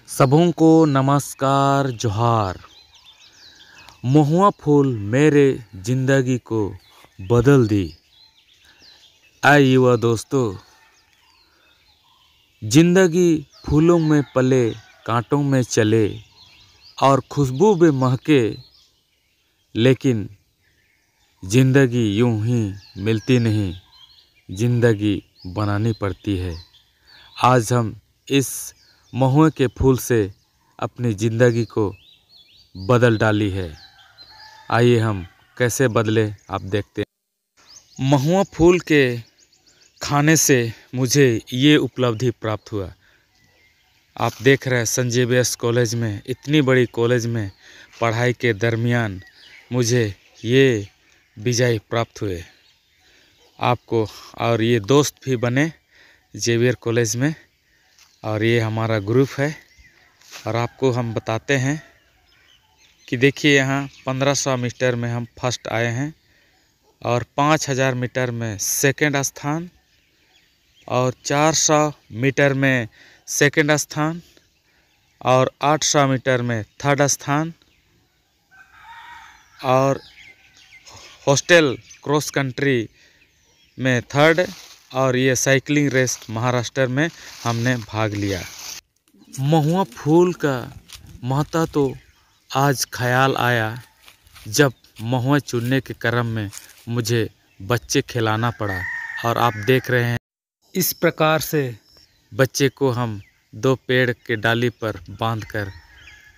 सबों को नमस्कार जोहार। महुआ फूल मेरे जिंदगी को बदल दी। आए युवा दोस्तों, जिंदगी फूलों में पले, कांटों में चले और खुशबू में महके, लेकिन जिंदगी यूं ही मिलती नहीं, जिंदगी बनानी पड़ती है। आज हम इस महुए के फूल से अपनी ज़िंदगी को बदल डाली है। आइए हम कैसे बदले आप देखते हैं। महुआ फूल के खाने से मुझे ये उपलब्धि प्राप्त हुआ। आप देख रहे हैं संजय बेस कॉलेज में, इतनी बड़ी कॉलेज में पढ़ाई के दरमियान मुझे ये विजय प्राप्त हुए। आपको और ये दोस्त भी बने जेवियर कॉलेज में, और ये हमारा ग्रुप है। और आपको हम बताते हैं कि देखिए, यहाँ 1500 मीटर में हम फर्स्ट आए हैं, और 5000 मीटर में सेकंड स्थान, और 400 मीटर में सेकंड स्थान, और 800 मीटर में थर्ड स्थान, और हॉस्टल क्रॉस कंट्री में थर्ड, और ये साइकिलिंग रेस महाराष्ट्र में हमने भाग लिया। महुआ फूल का महत्व तो आज ख्याल आया जब महुआ चुनने के क्रम में मुझे बच्चे खिलाना पड़ा। और आप देख रहे हैं, इस प्रकार से बच्चे को हम 2 पेड़ के डाली पर बांधकर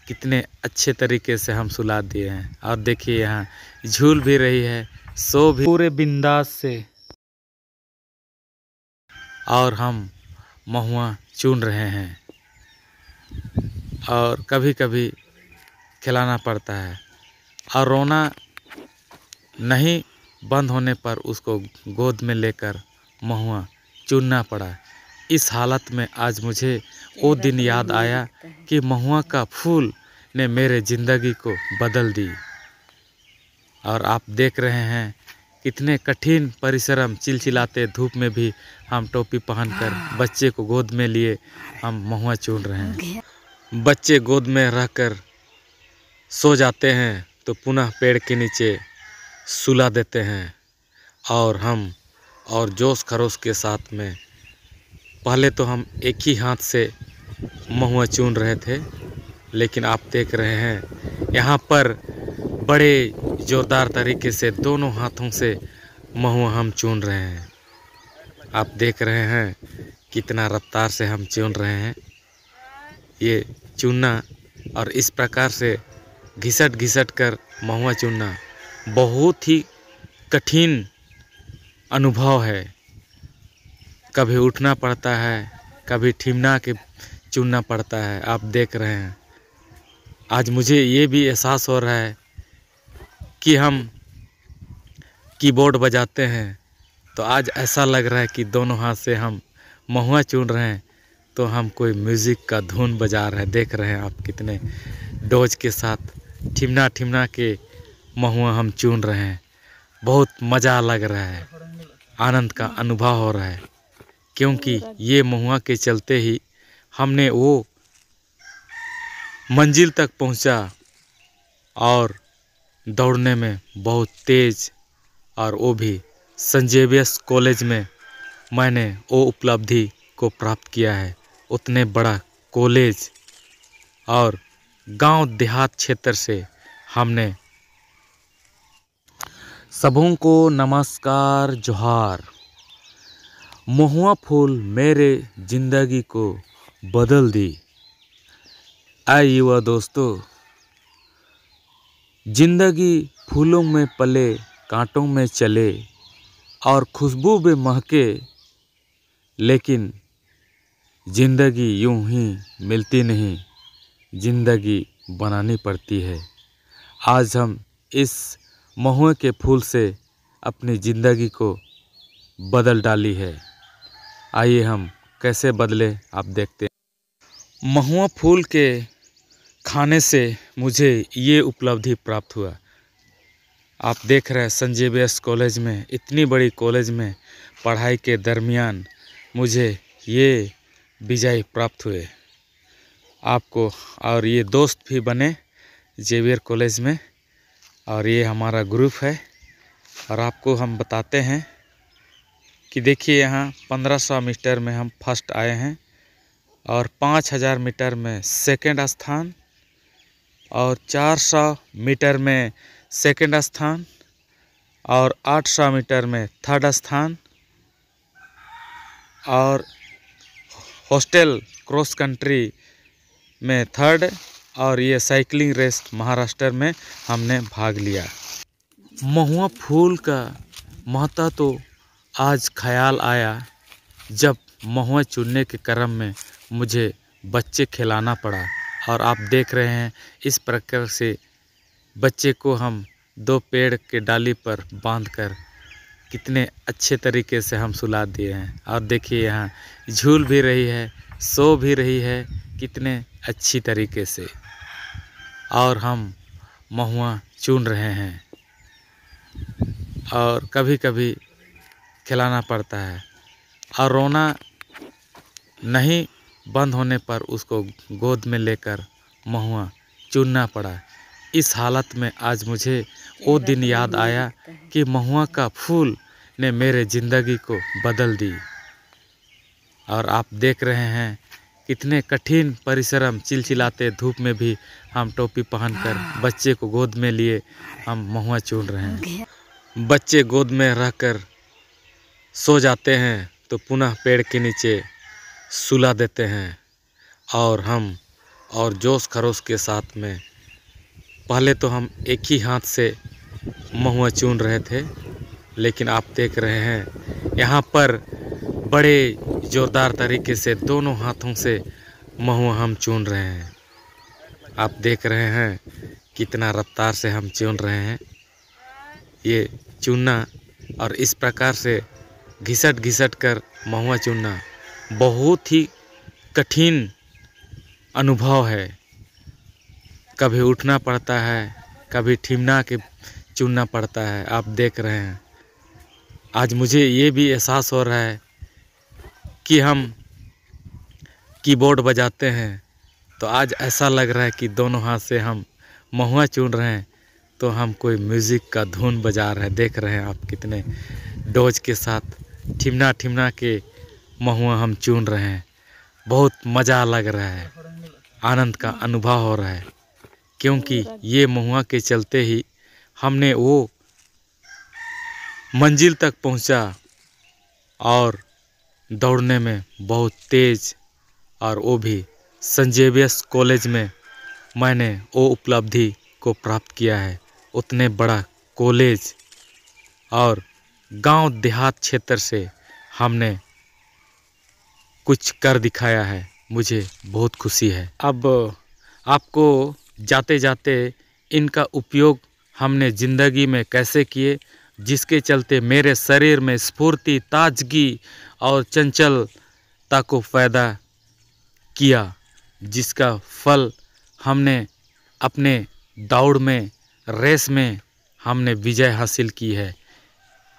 कितने अच्छे तरीके से हम सुला दिए हैं। और देखिए, यहाँ झूल भी रही है, सो भी पूरे बिंदास से, और हम महुआ चुन रहे हैं। और कभी कभी खिलाना पड़ता है, और रोना नहीं बंद होने पर उसको गोद में लेकर महुआ चुनना पड़ा। इस हालत में आज मुझे वो दिन याद आया कि महुआ का फूल ने मेरे ज़िंदगी को बदल दी। और आप देख रहे हैं कितने कठिन परिश्रम, चिलचिलाते धूप में भी हम टोपी पहनकर बच्चे को गोद में लिए हम महुआ चुन रहे हैं। बच्चे गोद में रहकर सो जाते हैं तो पुनः पेड़ के नीचे सुला देते हैं, और हम और जोश खरोश के साथ में पहले तो हम एक ही हाथ से महुआ चुन रहे थे, लेकिन आप देख रहे हैं यहाँ पर बड़े जोरदार तरीके से दोनों हाथों से महुआ हम चुन रहे हैं। आप देख रहे हैं कितना रफ्तार से हम चुन रहे हैं। ये चुनना और इस प्रकार से घिसट घिसट कर महुआ चुनना बहुत ही कठिन अनुभव है। कभी उठना पड़ता है, कभी ठिमना के चुनना पड़ता है। आप देख रहे हैं, आज मुझे ये भी एहसास हो रहा है कि हम कीबोर्ड बजाते हैं, तो आज ऐसा लग रहा है कि दोनों हाथ से हम महुआ चुन रहे हैं, तो हम कोई म्यूज़िक का धुन बजा रहे हैं। देख रहे हैं आप कितने डोज के साथ ठिमना ठिमना के महुआ हम चुन रहे हैं। बहुत मज़ा लग रहा है, आनंद का अनुभव हो रहा है, क्योंकि ये महुआ के चलते ही हमने वो मंजिल तक पहुंचा, और दौड़ने में बहुत तेज़, और वो भी संजय बेस कॉलेज में मैंने वो उपलब्धि को प्राप्त किया है। उतने बड़ा कॉलेज और गांव देहात क्षेत्र से हमने। सबों को नमस्कार जोहार। महुआ फूल मेरे जिंदगी को बदल दी। आए युवा दोस्तों, जिंदगी फूलों में पले, कांटों में चले और खुशबू में महके, लेकिन जिंदगी यूं ही मिलती नहीं, जिंदगी बनानी पड़ती है। आज हम इस महुए के फूल से अपनी ज़िंदगी को बदल डाली है। आइए हम कैसे बदले आप देखते हैं। महुआ फूल के खाने से मुझे ये उपलब्धि प्राप्त हुआ। आप देख रहे हैं संजय बेस कॉलेज में, इतनी बड़ी कॉलेज में पढ़ाई के दरमियान मुझे ये विजय प्राप्त हुए। आपको, और ये दोस्त भी बने जेवियर कॉलेज में, और ये हमारा ग्रुप है। और आपको हम बताते हैं कि देखिए यहाँ 1500 मीटर में हम फर्स्ट आए हैं, और 5000 मीटर में सेकंड स्थान, और 400 मीटर में सेकंड स्थान, और 800 मीटर में थर्ड स्थान, और हॉस्टल क्रॉस कंट्री में थर्ड, और ये साइकिलिंग रेस महाराष्ट्र में हमने भाग लिया। महुआ फूल का महत्व तो आज ख्याल आया जब महुआ चुनने के क्रम में मुझे बच्चे खिलाना पड़ा। और आप देख रहे हैं इस प्रकार से बच्चे को हम 2 पेड़ के डाली पर बांधकर कितने अच्छे तरीके से हम सुला दिए हैं। और देखिए यहाँ झूल भी रही है, सो भी रही है कितने अच्छी तरीके से, और हम महुआ चुन रहे हैं। और कभी कभी खिलाना पड़ता है, और रोना नहीं बंद होने पर उसको गोद में लेकर महुआ चुनना पड़ा। इस हालत में आज मुझे वो दिन याद आया कि महुआ का फूल ने मेरे ज़िंदगी को बदल दी। और आप देख रहे हैं कितने कठिन परिश्रम, चिलचिलाते धूप में भी हम टोपी पहनकर बच्चे को गोद में लिए हम महुआ चुन रहे हैं। बच्चे गोद में रहकर सो जाते हैं तो पुनः पेड़ के नीचे सुला देते हैं, और हम और जोश खरोश के साथ में पहले तो हम एक ही हाथ से महुआ चुन रहे थे, लेकिन आप देख रहे हैं यहाँ पर बड़े ज़ोरदार तरीके से दोनों हाथों से महुआ हम चुन रहे हैं। आप देख रहे हैं कितना रफ्तार से हम चुन रहे हैं। ये चुनना और इस प्रकार से घिसट घिसट कर महुआ चुनना बहुत ही कठिन अनुभव है। कभी उठना पड़ता है, कभी ठिमना के चुनना पड़ता है। आप देख रहे हैं आज मुझे ये भी एहसास हो रहा है कि हम कीबोर्ड बजाते हैं, तो आज ऐसा लग रहा है कि दोनों हाथ से हम महुआ चुन रहे हैं तो हम कोई म्यूज़िक का धुन बजा रहे हैं। देख रहे हैं आप कितने डोज के साथ ठिमना ठिमना के महुआ हम चुन रहे हैं। बहुत मज़ा लग रहा है, आनंद का अनुभव हो रहा है, क्योंकि ये महुआ के चलते ही हमने वो मंजिल तक पहुंचा, और दौड़ने में बहुत तेज़, और वो भी सेंट ज़ेवियर्स कॉलेज में मैंने वो उपलब्धि को प्राप्त किया है। उतने बड़ा कॉलेज और गांव देहात क्षेत्र से हमने कुछ कर दिखाया है, मुझे बहुत खुशी है। अब आपको जाते जाते इनका उपयोग हमने ज़िंदगी में कैसे किए, जिसके चलते मेरे शरीर में स्फूर्ति, ताजगी और चंचलता को पैदा किया, जिसका फल हमने अपने दौड़ में, रेस में हमने विजय हासिल की है।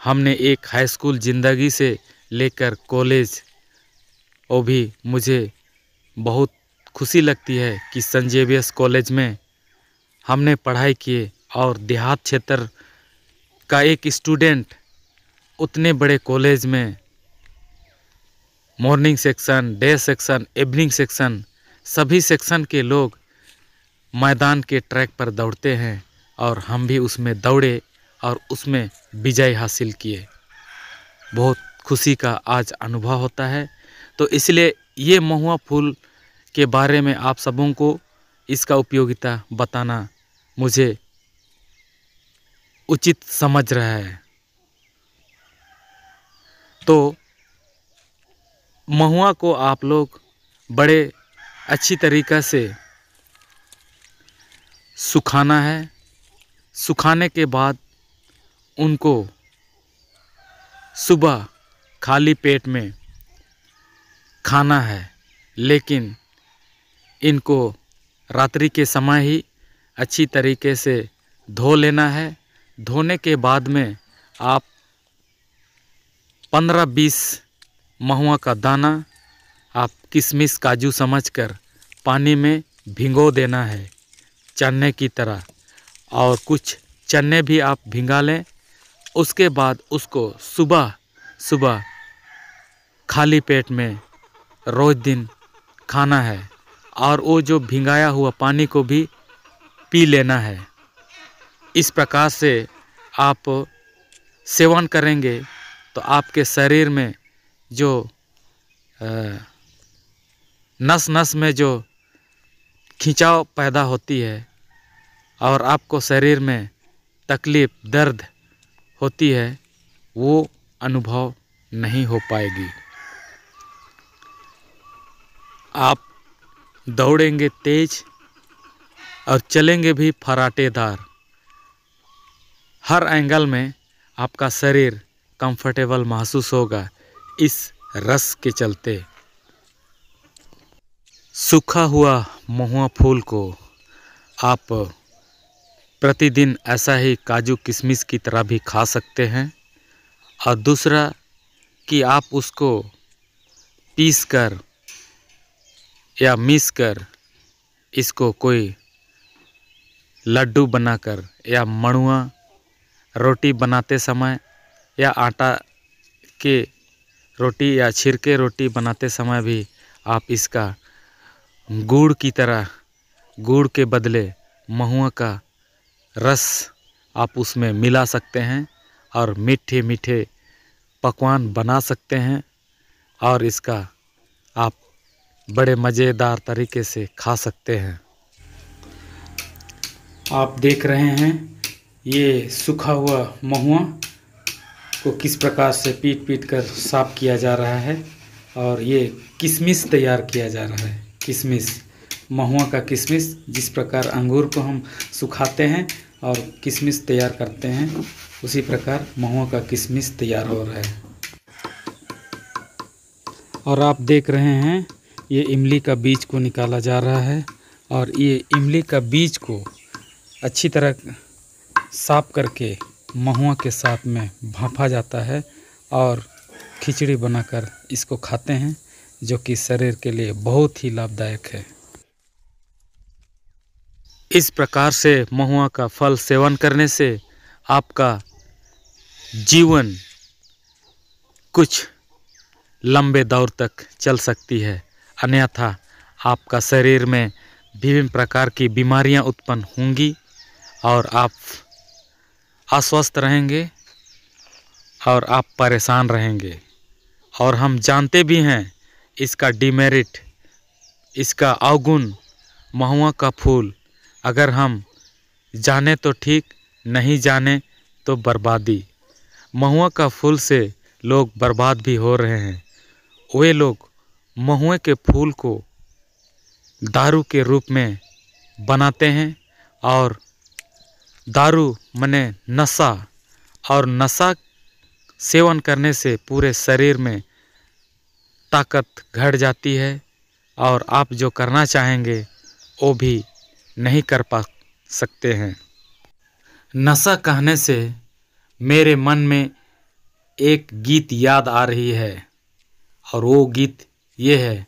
हमने एक हाई स्कूल ज़िंदगी से लेकर कॉलेज, वो भी मुझे बहुत खुशी लगती है कि सेंट ज़ेवियर्स कॉलेज में हमने पढ़ाई किए, और देहात क्षेत्र का एक स्टूडेंट उतने बड़े कॉलेज में morning section, day section, evening section, सभी सेक्शन के लोग मैदान के ट्रैक पर दौड़ते हैं, और हम भी उसमें दौड़े और उसमें विजय हासिल किए। बहुत खुशी का आज अनुभव होता है। तो इसलिए ये महुआ फूल के बारे में आप सबों को इसका उपयोगिता बताना मुझे उचित समझ रहा है। तो महुआ को आप लोग बड़े अच्छी तरीक़ा से सुखाना है। सुखाने के बाद उनको सुबह खाली पेट में खाना है, लेकिन इनको रात्रि के समय ही अच्छी तरीके से धो लेना है। धोने के बाद में आप 15-20 महुआ का दाना आप किशमिश काजू समझकर पानी में भिगो देना है चने की तरह, और कुछ चने भी आप भिंगा लें। उसके बाद उसको सुबह सुबह खाली पेट में रोज़ दिन खाना है, और वो जो भिंगाया हुआ पानी को भी पी लेना है। इस प्रकार से आप सेवन करेंगे तो आपके शरीर में जो नस नस में जो खिंचाव पैदा होती है और आपको शरीर में तकलीफ़ दर्द होती है, वो अनुभव नहीं हो पाएगी। आप दौड़ेंगे तेज और चलेंगे भी फराटेदार। हर एंगल में आपका शरीर कंफर्टेबल महसूस होगा इस रस के चलते। सूखा हुआ महुआ फूल को आप प्रतिदिन ऐसा ही काजू किशमिश की तरह भी खा सकते हैं, और दूसरा कि आप उसको पीस कर या मिस कर इसको कोई लड्डू बनाकर या मड़ुआ रोटी बनाते समय या आटा के रोटी या छिरके रोटी बनाते समय भी आप इसका गुड़ की तरह, गुड़ के बदले महुआ का रस आप उसमें मिला सकते हैं और मीठे मीठे पकवान बना सकते हैं, और इसका आप बड़े मज़ेदार तरीके से खा सकते हैं। आप देख रहे हैं ये सूखा हुआ महुआ को किस प्रकार से पीट पीट कर साफ किया जा रहा है, और ये किशमिश तैयार किया जा रहा है। किशमिश, महुआ का किशमिश, जिस प्रकार अंगूर को हम सुखाते हैं और किशमिश तैयार करते हैं, उसी प्रकार महुआ का किशमिश तैयार हो रहा है। और आप देख रहे हैं ये इमली का बीज को निकाला जा रहा है, और ये इमली का बीज को अच्छी तरह साफ करके महुआ के साथ में भांपा जाता है और खिचड़ी बनाकर इसको खाते हैं, जो कि शरीर के लिए बहुत ही लाभदायक है। इस प्रकार से महुआ का फल सेवन करने से आपका जीवन कुछ लंबे दौर तक चल सकती है, अन्यथा आपका शरीर में विभिन्न प्रकार की बीमारियां उत्पन्न होंगी और आप अस्वस्थ रहेंगे और आप परेशान रहेंगे। और हम जानते भी हैं इसका डिमेरिट, इसका अवगुण। महुआ का फूल अगर हम जाने तो ठीक, नहीं जाने तो बर्बादी। महुआ का फूल से लोग बर्बाद भी हो रहे हैं। वे लोग महुए के फूल को दारू के रूप में बनाते हैं, और दारू माने नशा, और नशा सेवन करने से पूरे शरीर में ताकत घट जाती है, और आप जो करना चाहेंगे वो भी नहीं कर पा सकते हैं। नशा कहने से मेरे मन में एक गीत याद आ रही है, और वो गीत ये है।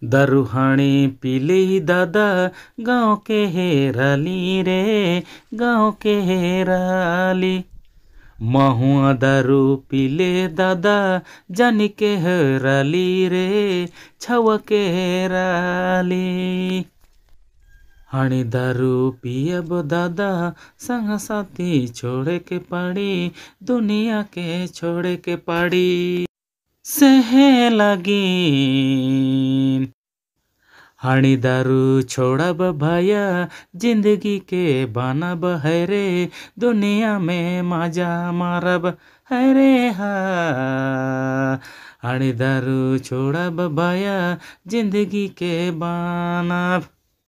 दरुहाणी पीली दादा गाँव के हेराली रे, गाँव के हेराली। महुआ दारू पीले दादा जानी के हेराली रे, छवा के हेराली। हाणी दारू पियब दादा संग साथी छोड़े के पाड़ी, दुनिया के छोड़े के पाड़ी। सहे लगी हाणी दारू छोड़ब भैया, जिंदगी के बनब है रे, दुनिया में मजा मारब है रे हा। हाणी दारू छोड़ब भैया, जिंदगी के बनब